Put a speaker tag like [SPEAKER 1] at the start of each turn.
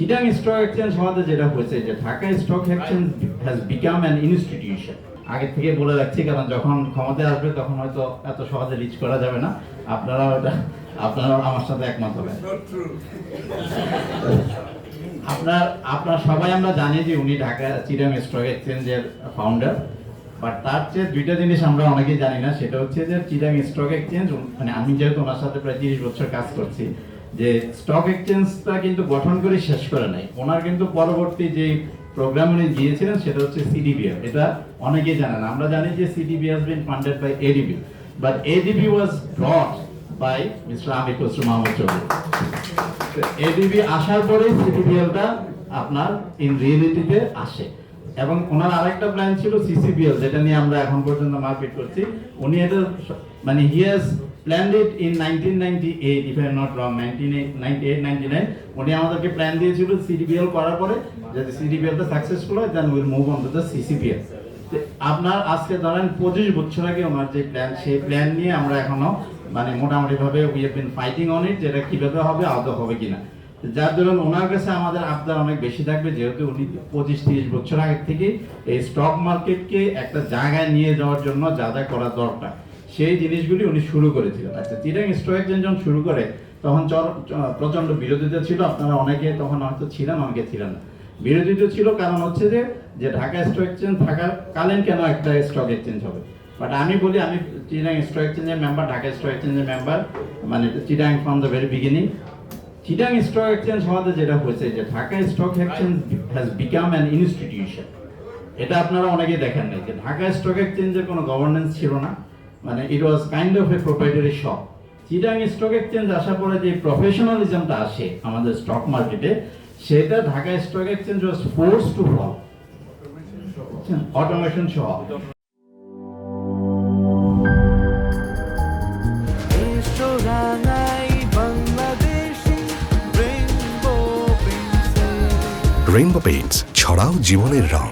[SPEAKER 1] Chittagong stock exchange হওয়াতে যেটা হয়েছে যে Dhaka stock exchange has become an institution. আগে থেকে বলে রাখছি, কারণ যখন ক্ষমতায় আসবে তখন হয়তো এত সহজে রিচ করা যাবে না। আপনারা আমার সাথে একমত হবেন। আপনার সবাই আমরা জানি যে উনি ঢাকা চিটাং স্টক এক্সচেঞ্জের ফাউন্ডার, বাট তার চেয়ে দুইটা জিনিস আমরা অনেকেই জানি না। সেটা হচ্ছে যে চিটাং স্টক এক্সচেঞ্জ, মানে আমি যেহেতু ওনার সাথে প্রায় 30 বছর কাজ করছি, যে স্টক এক্সচেঞ্জটা কিন্তু গঠন করে শেষ করে নাই। ওনার কিন্তু পরবর্তী যে প্রোগ্রাম উনি দিয়েছিলেন সেটা হচ্ছে সিডিবিএল। এটা অনেকেই জানেন। আমরা জানি যে CDB has been funded by ADB, but ADB was brought by mister Amir Khasru Mahmud Chowdhury. ADB আসার পরে সিডিবিএলটা আপনার ইন রিয়েলিটিতে আসে। এবং ওনার আরেকটা প্ল্যান ছিল সিসিবিএল, যেটা নিয়ে আমরা এখন পর্যন্ত মারপিট করছি। উনি এটা মানে he has planned it in 1998, if I am not wrong, 1998-99 উনি আমাদেরকে প্ল্যান দিয়েছিল সিডিবিএল করার পরে যদি সিডিবিএলটা সাকসেসফুল হয় then will move on to the CCBL. আপনার আজকে ধরেন 25 বছর আগে ওনার যে প্ল্যান, সেই প্ল্যান নিয়ে আমরা এখনো মানে মোটামুটি ভাবে we have been fighting on it, যেটা কিভাবে হবে, আদৌ হবে কিনা। যার দরুন ওনার কাছে আমাদের আবদার অনেক বেশি থাকবে, যেহেতু উনি 25-30 বছর আগে থেকে এই স্টক মার্কেটকে একটা জায়গায় নিয়ে যাওয়ার জন্য যা যা করা দরকার সেই জিনিসগুলি উনি শুরু করেছিলেন। আচ্ছা, চিটাং স্টক এক্সচেঞ্জ যখন শুরু করে তখন প্রচন্ড বিরোধিতা ছিল। আপনারা অনেকে তখন হয়তো ছিলেন, অনেকে ছিলেন না। বিরোধিতা ছিল কারণ হচ্ছে যে ঢাকা স্টক এক্সচেঞ্জ থাকার কালীন কেন একটা স্টক এক্সচেঞ্জ হবে। বাট আমি বলি, আমি চিটাং স্টক এক্সচেঞ্জের মেম্বার, ঢাকা স্টক এক্সচেঞ্জের মেম্বার, মানে Chittagong from the very beginning. Chittagong stock exchange হওয়াতে যেটা হয়েছে যে Dhaka stock exchange has become an institution. এটা আপনারা অনেকেই দেখেন নাই যে ঢাকা স্টক এক্সচেঞ্জের কোনো গভর্নেন্স ছিল না, মানে it was kind of a proprietary shop. Chittagong stock exchange আসার পরে যে প্রফেশনালিজমটা আসে আমাদের স্টক মার্কেটে, সেটা Dhaka stock exchange was force to follow, automation সহ।
[SPEAKER 2] রেইনবো পেইন্টস, ছড়াও জীবনের রং।